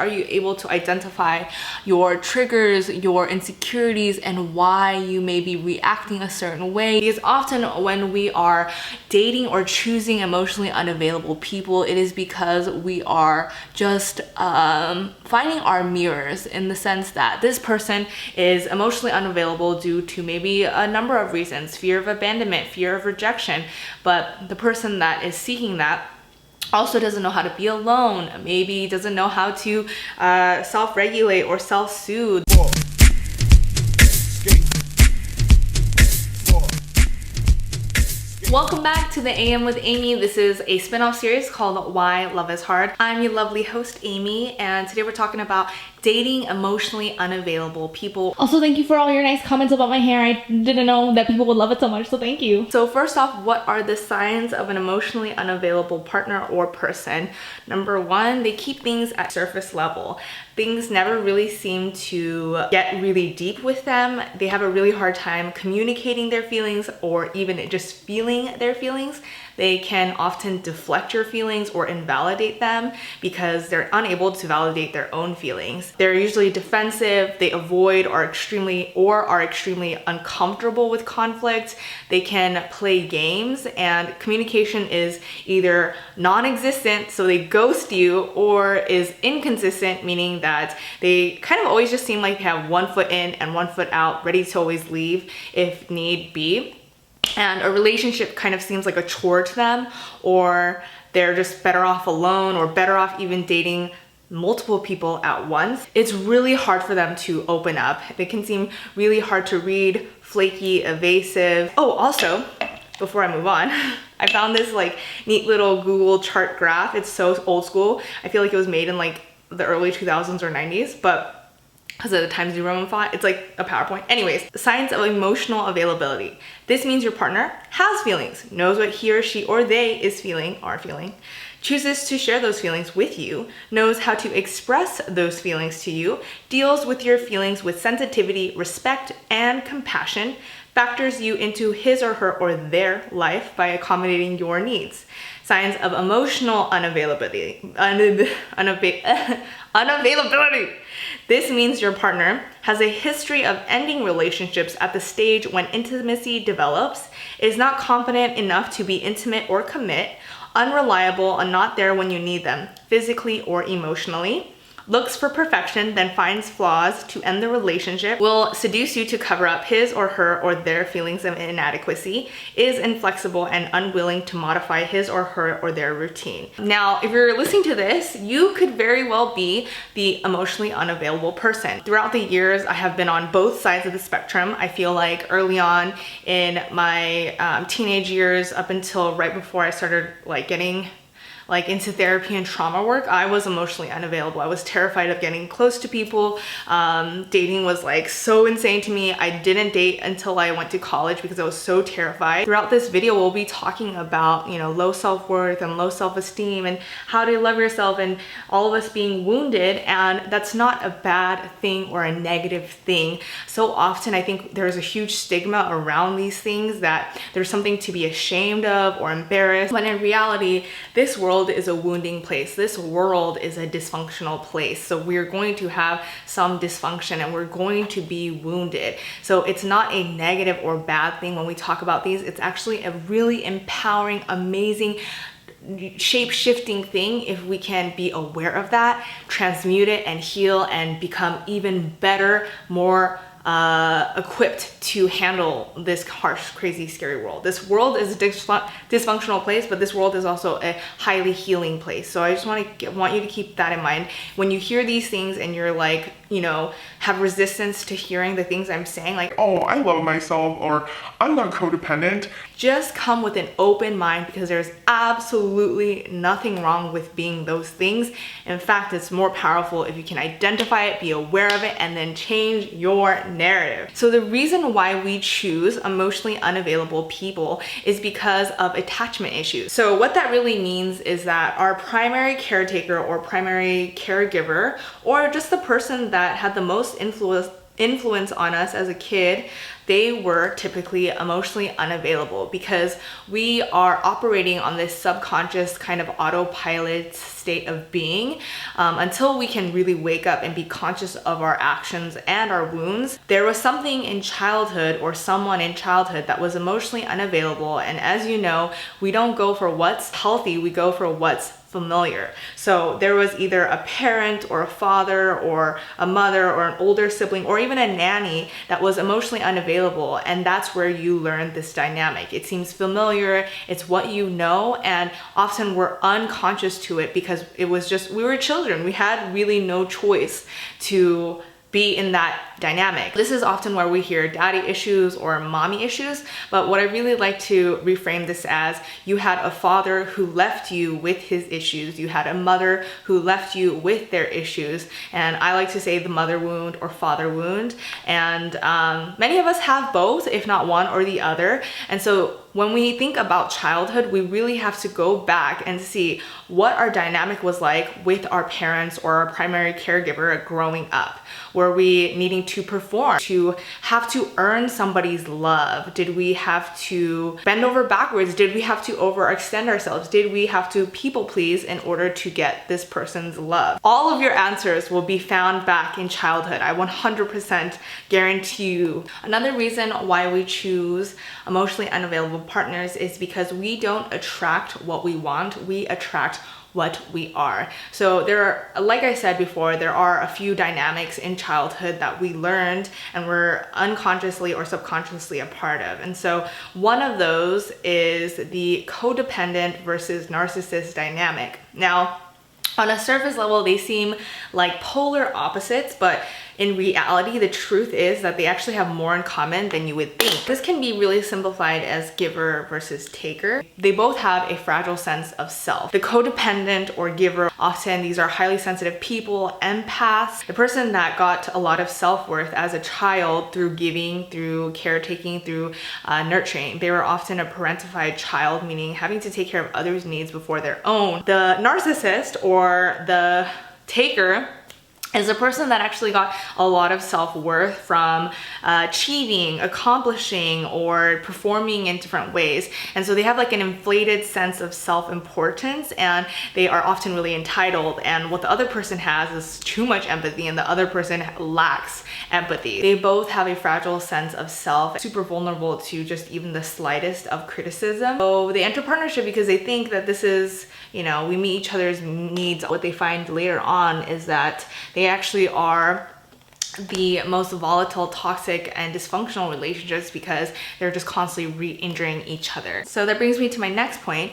Are you able to identify your triggers, your insecurities, and why you may be reacting a certain way? Because often when we are dating or choosing emotionally unavailable people, it is because we are just finding our mirrors, in the sense that this person is emotionally unavailable due to maybe a number of reasons: fear of abandonment, fear of rejection. But the person that is seeking that also doesn't know how to be alone, maybe doesn't know how to self-regulate or self-soothe. Welcome back to the AM with Amy. This is a spin-off series called Why Love is Hard. I'm your lovely host, Amy, and today we're talking about dating emotionally unavailable people. Also, thank you for all your nice comments about my hair. I didn't know that people would love it so much, so thank you. So first off, what are the signs of an emotionally unavailable partner or person? Number one, they keep things at surface level. Things never really seem to get really deep with them. They have a really hard time communicating their feelings or even just feeling their feelings. They can often deflect your feelings or invalidate them because they're unable to validate their own feelings. They're usually defensive, they avoid or are extremely uncomfortable with conflict. They can play games, and communication is either non-existent, so they ghost you, or is inconsistent, meaning that they kind of always just seem like they have one foot in and one foot out, ready to always leave if need be. And a relationship kind of seems like a chore to them, or they're just better off alone, or better off even dating multiple people at once. It's really hard for them to open up. They can seem really hard to read, flaky, evasive. Oh, also, before I move on, I found this like neat little Google chart graph. It's so old school. I feel like it was made in like the early 2000s or 90s, but because of the Times New Roman font, it's like a PowerPoint. Anyways, signs of emotional availability. This means your partner has feelings, knows what he or she or they is feeling, are feeling, chooses to share those feelings with you, knows how to express those feelings to you, deals with your feelings with sensitivity, respect, and compassion, factors you into his or her or their life by accommodating your needs. Signs of emotional unavailability. Unavailability. This means your partner has a history of ending relationships at the stage when intimacy develops, is not confident enough to be intimate or commit, unreliable and not there when you need them, physically or emotionally, looks for perfection, then finds flaws to end the relationship, will seduce you to cover up his or her or their feelings of inadequacy, is inflexible and unwilling to modify his or her or their routine. Now, if you're listening to this, you could very well be the emotionally unavailable person. Throughout the years, I have been on both sides of the spectrum. I feel like early on in my teenage years, up until right before I started getting into therapy and trauma work, I was emotionally unavailable. I was terrified of getting close to people. Dating was so insane to me. I didn't date until I went to college because I was so terrified. Throughout this video, we'll be talking about, low self-worth and low self-esteem and how to love yourself and all of us being wounded. And that's not a bad thing or a negative thing. So often I think there's a huge stigma around these things, that there's something to be ashamed of or embarrassed. But in reality, this world is a wounding place. This world is a dysfunctional place. So we're going to have some dysfunction and we're going to be wounded. So it's not a negative or bad thing when we talk about these. It's actually a really empowering, amazing, shape-shifting thing if we can be aware of that, transmute it and heal and become even better, more equipped to handle this harsh, crazy, scary world. This world is a dysfunctional place, but this world is also a highly healing place. So I just want you to keep that in mind when you hear these things and you're have resistance to hearing the things I'm saying, oh, I love myself, or I'm not codependent. Just come with an open mind, because there's absolutely nothing wrong with being those things. In fact, it's more powerful if you can identify it, be aware of it, and then change your narrative. So the reason why we choose emotionally unavailable people is because of attachment issues. So what that really means is that our primary caretaker or primary caregiver, or just the person that had the most influence on us as a kid, they were typically emotionally unavailable because we are operating on this subconscious kind of autopilot state of being until we can really wake up and be conscious of our actions and our wounds. There was something in childhood or someone in childhood that was emotionally unavailable, and as you know, we don't go for what's healthy, we go for what's familiar. So there was either a parent or a father or a mother or an older sibling or even a nanny that was emotionally unavailable, and that's where you learn this dynamic. It seems familiar, it's what you know, and often we're unconscious to it because it was just, we were children, we had really no choice to be in that dynamic. This is often where we hear daddy issues or mommy issues, but what I really like to reframe this as, you had a father who left you with his issues, you had a mother who left you with their issues, and I like to say the mother wound or father wound, and many of us have both, if not one or the other. And so when we think about childhood, we really have to go back and see what our dynamic was like with our parents or our primary caregiver growing up. Were we needing to perform, to have to earn somebody's love? Did we have to bend over backwards? Did we have to overextend ourselves? Did we have to people please in order to get this person's love? All of your answers will be found back in childhood. I 100% guarantee you. Another reason why we choose emotionally unavailable partners is because we don't attract what we want, we attract what we are. So there are, like I said before, there are a few dynamics in childhood that we learned and we're unconsciously or subconsciously a part of. And so one of those is the codependent versus narcissist dynamic. Now, on a surface level, they seem like polar opposites, but in reality, the truth is that they actually have more in common than you would think. This can be really simplified as giver versus taker. They both have a fragile sense of self. The codependent or giver, often these are highly sensitive people, empaths. The person that got a lot of self-worth as a child through giving, through caretaking, through nurturing. They were often a parentified child, meaning having to take care of others' needs before their own. The narcissist or the taker is a person that actually got a lot of self-worth from achieving, accomplishing, or performing in different ways. And so they have like an inflated sense of self-importance, and they are often really entitled. And what the other person has is too much empathy, and the other person lacks empathy. They both have a fragile sense of self, super vulnerable to just even the slightest of criticism. So they enter partnership because they think that this is, you know, we meet each other's needs. What they find later on is that they actually are the most volatile, toxic, and dysfunctional relationships because they're just constantly re-injuring each other. So that brings me to my next point,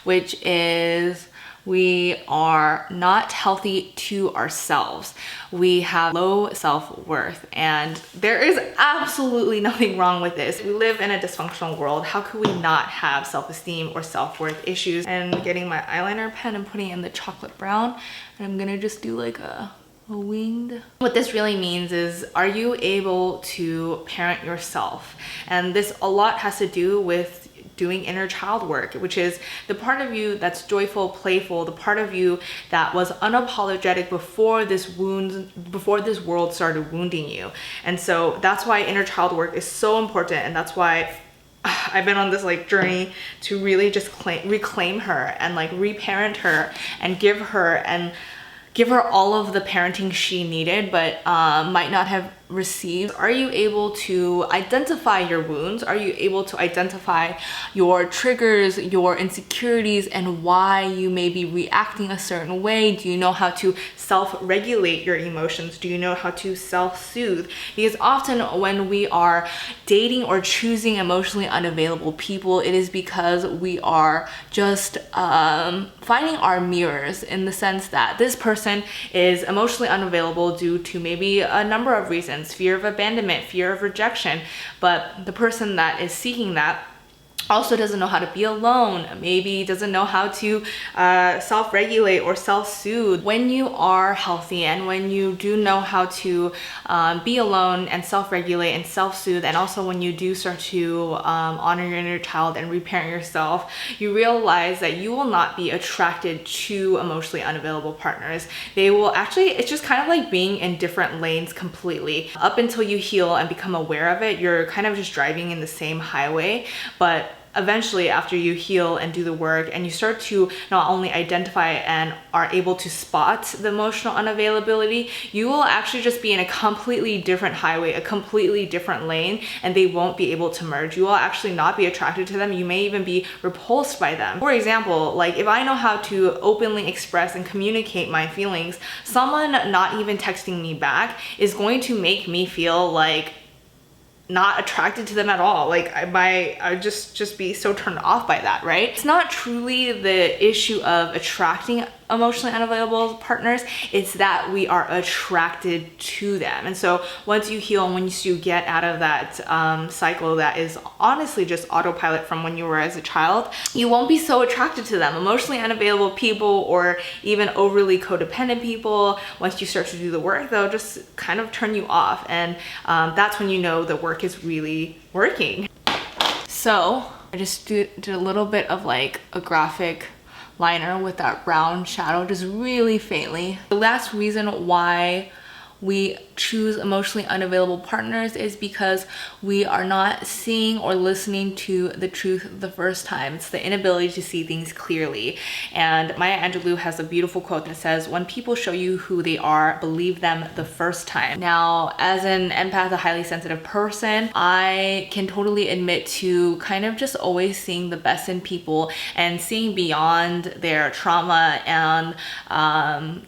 which is we are not healthy to ourselves. We have low self-worth, and there is absolutely nothing wrong with this. We live in a dysfunctional world. How could we not have self-esteem or self-worth issues? And getting my eyeliner pen and putting it in the chocolate brown, and I'm gonna just do like a winged. What this really means is, are you able to parent yourself? And this a lot has to do with doing inner child work, which is the part of you that's joyful, playful, the part of you that was unapologetic before this world started wounding you. And so that's why inner child work is so important, and that's why I've been on this like journey to really just reclaim her and like reparent her and give her all of the parenting she needed but might not have received. Are you able to identify your wounds? Are you able to identify your triggers, your insecurities, and why you may be reacting a certain way? Do you know how to self-regulate your emotions? Do you know how to self-soothe? Because often when we are dating or choosing emotionally unavailable people, it is because we are just finding our mirrors, in the sense that this person is emotionally unavailable due to maybe a number of reasons: fear of abandonment, fear of rejection. But the person that is seeking that also doesn't know how to be alone, maybe doesn't know how to self-regulate or self-soothe. When you are healthy and when you do know how to be alone and self-regulate and self-soothe, and also when you do start to honor your inner child and reparent yourself, you realize that you will not be attracted to emotionally unavailable partners. They will actually, it's just kind of like being in different lanes completely. Up until you heal and become aware of it, you're kind of just driving in the same highway, but eventually after you heal and do the work and you start to not only identify and are able to spot the emotional unavailability, you will actually just be in a completely different highway, a completely different lane, and they won't be able to merge. You will actually not be attracted to them. You may even be repulsed by them. For example, like if I know how to openly express and communicate my feelings, someone not even texting me back is going to make me feel like not attracted to them at all. Like I just be so turned off by that, right? It's not truly the issue of attracting emotionally unavailable partners, it's that we are attracted to them. And so once you heal and once you get out of that cycle that is honestly just autopilot from when you were as a child, you won't be so attracted to them. Emotionally unavailable people or even overly codependent people, once you start to do the work, they'll just kind of turn you off, and that's when you know the work is really working. So I just did a little bit of like a graphic liner with that brown shadow, just really faintly. The last reason why we choose emotionally unavailable partners is because we are not seeing or listening to the truth the first time. It's the inability to see things clearly. And Maya Angelou has a beautiful quote that says, "When people show you who they are, believe them the first time." Now, as an empath, a highly sensitive person, I can totally admit to kind of just always seeing the best in people and seeing beyond their trauma and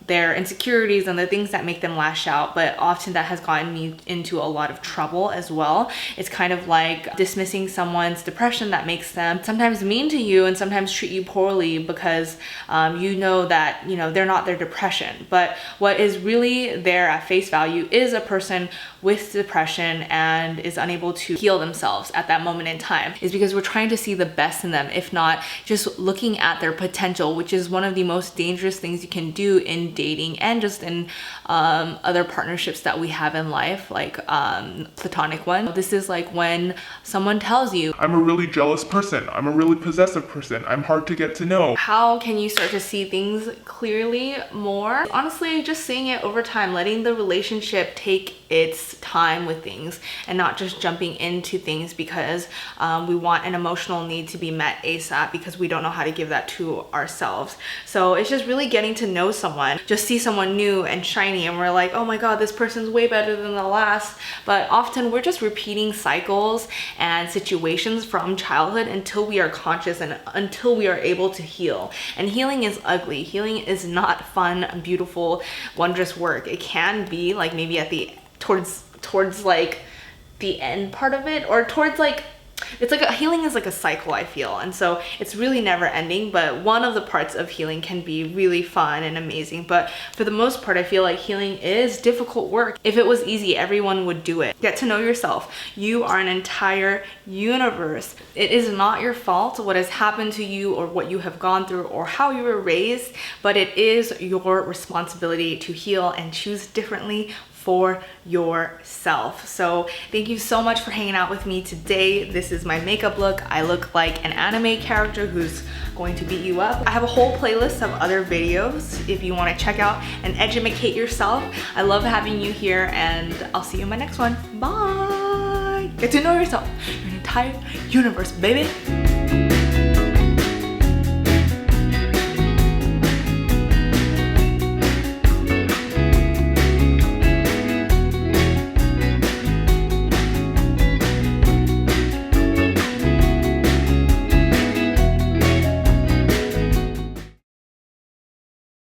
their insecurities and the things that make them lash out. But often that has gotten me into a lot of trouble as well. It's kind of like dismissing someone's depression that makes them sometimes mean to you and sometimes treat you poorly because you know that, you know, they're not their depression. But what is really there at face value is a person with depression and is unable to heal themselves at that moment in time, is because we're trying to see the best in them, if not just looking at their potential, which is one of the most dangerous things you can do in dating and just in other partnerships that we have in life, like platonic one. This is like when someone tells you, I'm a really jealous person, I'm a really possessive person, I'm hard to get to know. How can you start to see things clearly more? Honestly, just seeing it over time, letting the relationship take its time with things and not just jumping into things because we want an emotional need to be met ASAP because we don't know how to give that to ourselves. So it's just really getting to know someone. Just see someone new and shiny and we're like, oh my god, this person's way better than the last. But often we're just repeating cycles and situations from childhood until we are conscious and until we are able to heal. And healing is ugly. Healing is not fun, beautiful, wondrous work. It can be like maybe at the towards like the end part of it, or towards like, it's like healing is like a cycle, I feel, and so it's really never ending. But one of the parts of healing can be really fun and amazing, but for the most part I feel like healing is difficult work. If it was easy, everyone would do it. Get to know yourself. You are an entire universe. It is not your fault what has happened to you or what you have gone through or how you were raised, but it is your responsibility to heal and choose differently for yourself. So thank you so much for hanging out with me today. This is my makeup look. I look like an anime character who's going to beat you up. I have a whole playlist of other videos if you want to check out and educate yourself. I love having you here, and I'll see you in my next one. Bye. Get to know yourself. You're an entire universe, baby.